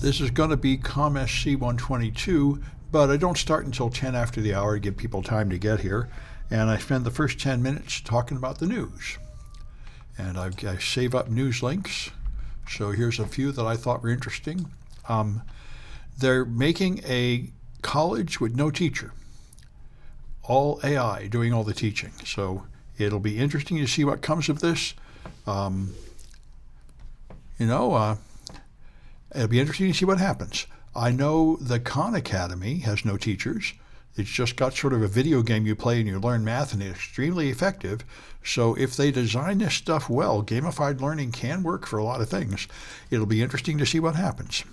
This is going to be ComSC 122, but I don't start until 10 after the hour to give people time to get here. And I spend the first 10 minutes talking about the news. And I save up news links. So here's a few that I thought were interesting. They're making a college with no teacher. All AI doing all the teaching. So it'll be interesting to see what comes of this. It'll be interesting to see what happens. I know the Khan Academy has no teachers. It's just got sort of a video game you play and you learn math, and it's extremely effective. So if they design this stuff well, gamified learning can work for a lot of things. It'll be interesting to see what happens.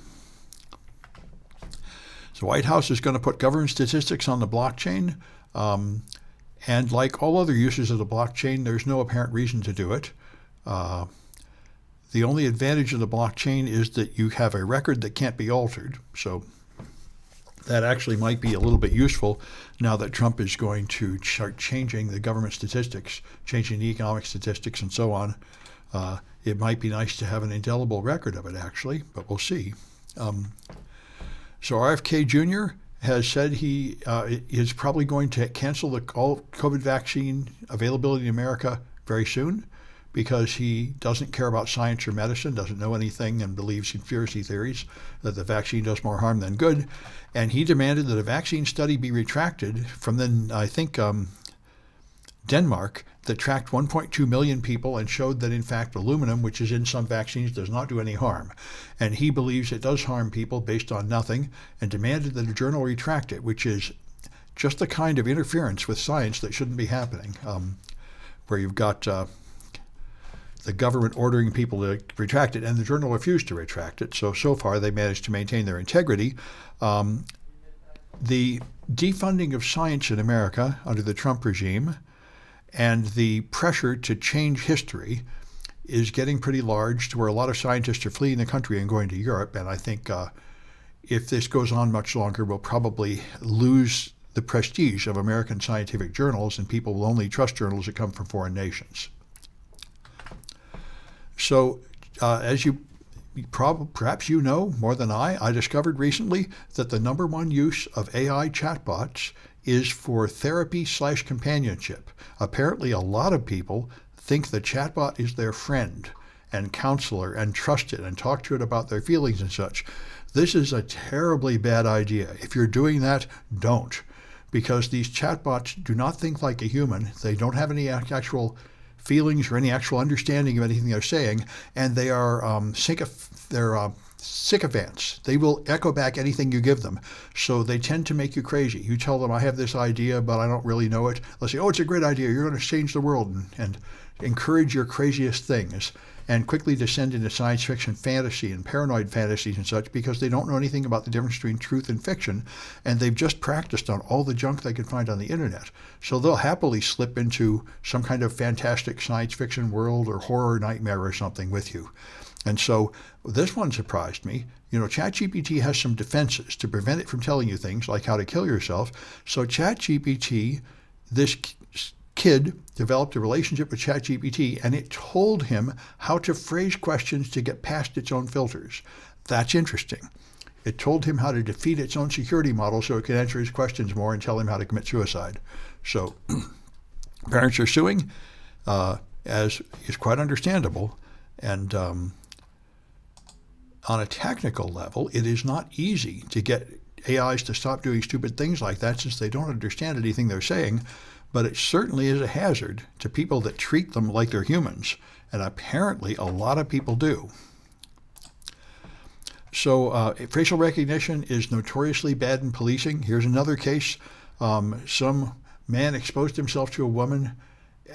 The White House is going to put government statistics on the blockchain. And like all other uses of the blockchain, there's no apparent reason to do it. The only advantage of the blockchain is that you have a record that can't be altered. So that actually might be a little bit useful now that Trump is going to start changing the government statistics, changing the economic statistics and so on. It might be nice to have an indelible record of it, actually, but we'll see. So RFK Jr. has said he is probably going to cancel all COVID vaccine availability in America very soon, because he doesn't care about science or medicine, doesn't know anything, and believes conspiracy theories that the vaccine does more harm than good. And he demanded that a vaccine study be retracted from Denmark, that tracked 1.2 million people and showed that, in fact, aluminum, which is in some vaccines, does not do any harm. And he believes it does harm people based on nothing, and demanded that a journal retract it, which is just the kind of interference with science that shouldn't be happening, where you've got the government ordering people to retract it, and the journal refused to retract it. So far, they managed to maintain their integrity. The defunding of science in America under the Trump regime and the pressure to change history is getting pretty large, to where a lot of scientists are fleeing the country and going to Europe. And I think if this goes on much longer, we'll probably lose the prestige of American scientific journals, and people will only trust journals that come from foreign nations. So as you perhaps you know more than I discovered recently that the number one use of AI chatbots is for therapy/companionship. Apparently, a lot of people think the chatbot is their friend and counselor and trust it and talk to it about their feelings and such. This is a terribly bad idea. If you're doing that, don't. Because these chatbots do not think like a human. They don't have any actual feelings or any actual understanding of anything they're saying, and they are sycophants. They will echo back anything you give them. So they tend to make you crazy. You tell them, I have this idea, but I don't really know it. They'll say, oh, it's a great idea. You're going to change the world, and encourage your craziest things, and quickly descend into science fiction fantasy and paranoid fantasies and such, because they don't know anything about the difference between truth and fiction, and they've just practiced on all the junk they can find on the internet. So they'll happily slip into some kind of fantastic science fiction world or horror nightmare or something with you. And so this one surprised me. ChatGPT has some defenses to prevent it from telling you things like how to kill yourself. So ChatGPT, this kid developed a relationship with ChatGPT, and it told him how to phrase questions to get past its own filters. That's interesting. It told him how to defeat its own security model so it could answer his questions more and tell him how to commit suicide. So parents are suing, as is quite understandable. And on a technical level, it is not easy to get AIs to stop doing stupid things like that, since they don't understand anything they're saying. But it certainly is a hazard to people that treat them like they're humans. And apparently a lot of people do. So facial recognition is notoriously bad in policing. Here's another case. Some man exposed himself to a woman,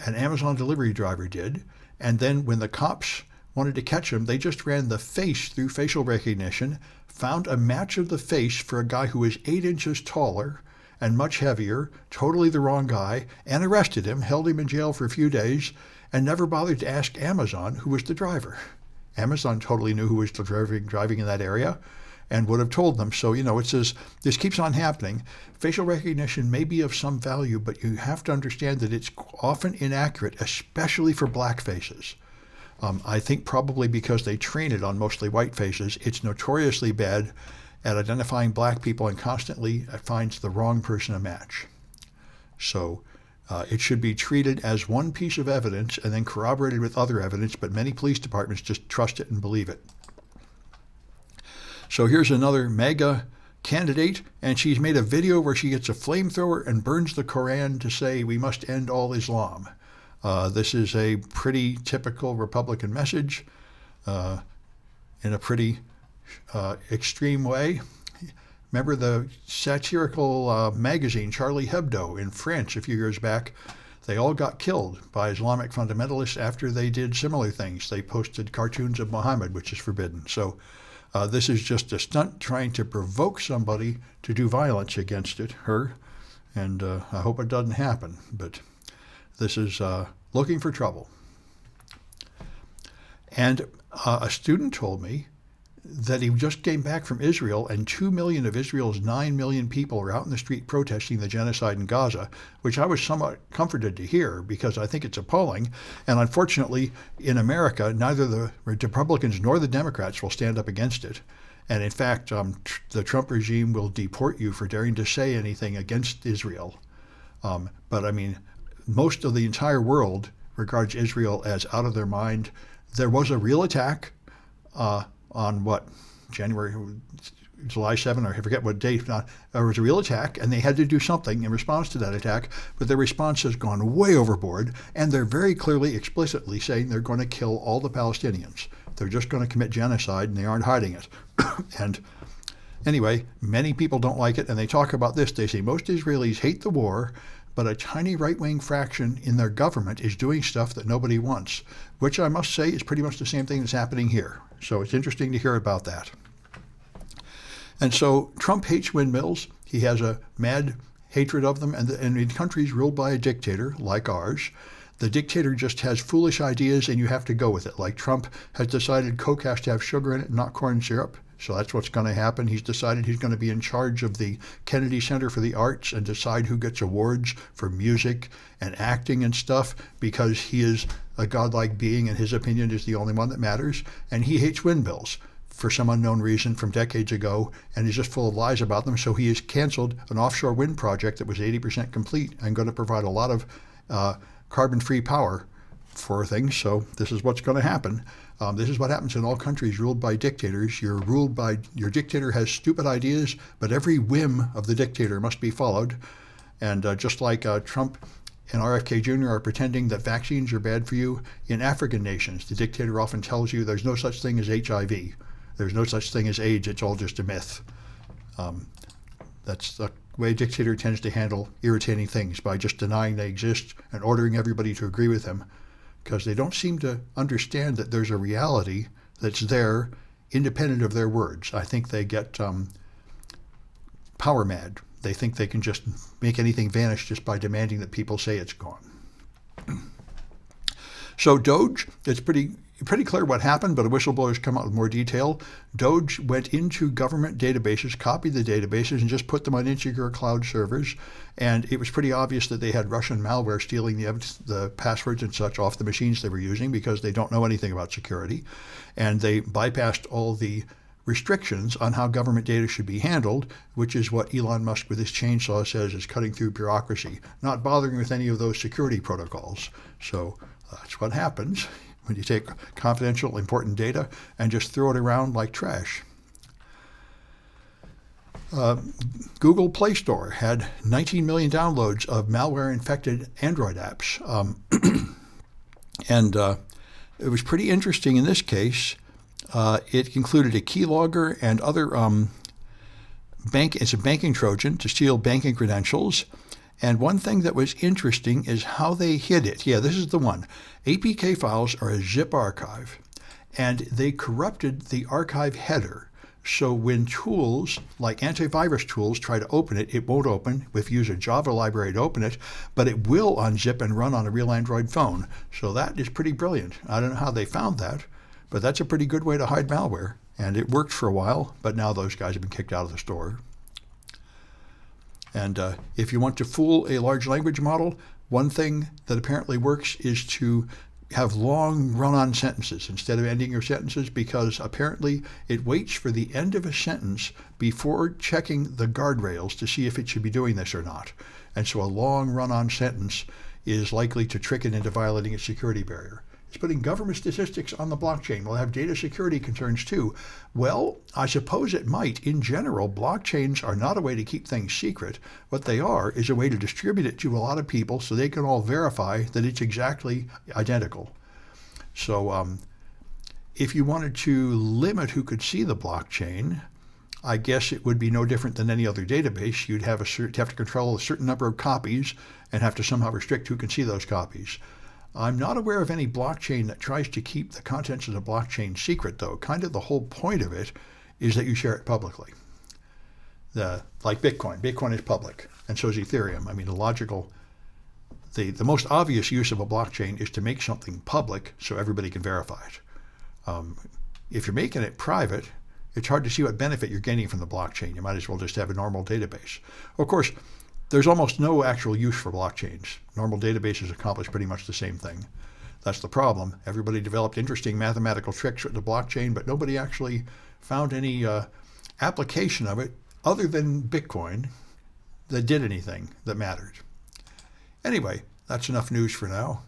an Amazon delivery driver did. And then when the cops wanted to catch him, they just ran the face through facial recognition, found a match of the face for a guy who was 8 inches taller and much heavier, totally the wrong guy, and arrested him, held him in jail for a few days, and never bothered to ask Amazon who was the driver. Amazon totally knew who was driving in that area and would have told them. So, it says this keeps on happening. Facial recognition may be of some value, but you have to understand that it's often inaccurate, especially for black faces. I think probably because they train it on mostly white faces. It's notoriously bad at identifying black people and constantly finds the wrong person to match. So it should be treated as one piece of evidence and then corroborated with other evidence, but many police departments just trust it and believe it. So here's another MAGA candidate, and she's made a video where she gets a flamethrower and burns the Koran to say we must end all Islam. This is a pretty typical Republican message in a pretty extreme way. Remember the satirical magazine Charlie Hebdo in France a few years back? They all got killed by Islamic fundamentalists after they did similar things. They posted cartoons of Muhammad, which is forbidden. So this is just a stunt trying to provoke somebody to do violence against her. And I hope it doesn't happen. But this is looking for trouble. And a student told me that he just came back from Israel, and 2 million of Israel's 9 million people are out in the street protesting the genocide in Gaza, which I was somewhat comforted to hear because I think it's appalling. And unfortunately, in America, neither the Republicans nor the Democrats will stand up against it. And in fact, the Trump regime will deport you for daring to say anything against Israel. But I mean, most of the entire world regards Israel as out of their mind. There was a real attack on what, July 7, or I forget what date. There was a real attack, and they had to do something in response to that attack, but their response has gone way overboard, and they're very clearly, explicitly saying they're going to kill all the Palestinians. They're just going to commit genocide, and they aren't hiding it. And anyway, many people don't like it, and they talk about this. They say most Israelis hate the war, but a tiny right-wing fraction in their government is doing stuff that nobody wants, which I must say is pretty much the same thing that's happening here. So it's interesting to hear about that. And so Trump hates windmills. He has a mad hatred of them. And in countries ruled by a dictator like ours, the dictator just has foolish ideas and you have to go with it. Like Trump has decided Coke has to have sugar in it, not corn syrup. So that's what's going to happen. He's decided he's going to be in charge of the Kennedy Center for the Arts and decide who gets awards for music and acting and stuff because he is a godlike being and his opinion is the only one that matters. And he hates windmills for some unknown reason from decades ago, and he's just full of lies about them. So he has canceled an offshore wind project that was 80% complete and going to provide a lot of carbon-free power for things. So this is what's going to happen. This is what happens in all countries ruled by dictators. Your dictator has stupid ideas, but every whim of the dictator must be followed. And just like Trump and RFK Jr. are pretending that vaccines are bad for you, in African nations, the dictator often tells you there's no such thing as HIV. There's no such thing as AIDS. It's all just a myth. That's the way a dictator tends to handle irritating things, by just denying they exist and ordering everybody to agree with him, because they don't seem to understand that there's a reality that's there independent of their words. I think they get power mad. They think they can just make anything vanish just by demanding that people say it's gone. So Doge, it's pretty clear what happened, but a whistleblower's come out with more detail. Doge went into government databases, copied the databases, and just put them on insecure cloud servers. And it was pretty obvious that they had Russian malware stealing the passwords and such off the machines they were using because they don't know anything about security. And they bypassed all the restrictions on how government data should be handled, which is what Elon Musk with his chainsaw says is cutting through bureaucracy, not bothering with any of those security protocols. So that's what happens when you take confidential, important data and just throw it around like trash. Google Play Store had 19 million downloads of malware-infected Android apps. And it was pretty interesting in this case. It included a keylogger and other it's a banking Trojan to steal banking credentials. And one thing that was interesting is how they hid it. Yeah, this is the one. APK files are a zip archive, and they corrupted the archive header. So when tools like antivirus tools try to open it, it won't open. If you use a Java library to open it, but it will unzip and run on a real Android phone. So that is pretty brilliant. I don't know how they found that, but that's a pretty good way to hide malware. And it worked for a while, but now those guys have been kicked out of the store. And if you want to fool a large language model, one thing that apparently works is to have long run-on sentences instead of ending your sentences, because apparently it waits for the end of a sentence before checking the guardrails to see if it should be doing this or not. And so a long run-on sentence is likely to trick it into violating its security barrier. It's putting government statistics on the blockchain. We'll have data security concerns too. Well, I suppose it might. In general, blockchains are not a way to keep things secret. What they are is a way to distribute it to a lot of people so they can all verify that it's exactly identical. So if you wanted to limit who could see the blockchain, I guess it would be no different than any other database. You'd have to control a certain number of copies and have to somehow restrict who can see those copies. I'm not aware of any blockchain that tries to keep the contents of the blockchain secret, though. Kind of the whole point of it is that you share it publicly. Like Bitcoin. Bitcoin is public, and so is Ethereum. I mean, the most obvious use of a blockchain is to make something public so everybody can verify it. If you're making it private, it's hard to see what benefit you're gaining from the blockchain. You might as well just have a normal database. Of course, there's almost no actual use for blockchains. Normal databases accomplish pretty much the same thing. That's the problem. Everybody developed interesting mathematical tricks with the blockchain, but nobody actually found any application of it other than Bitcoin that did anything that mattered. Anyway, that's enough news for now.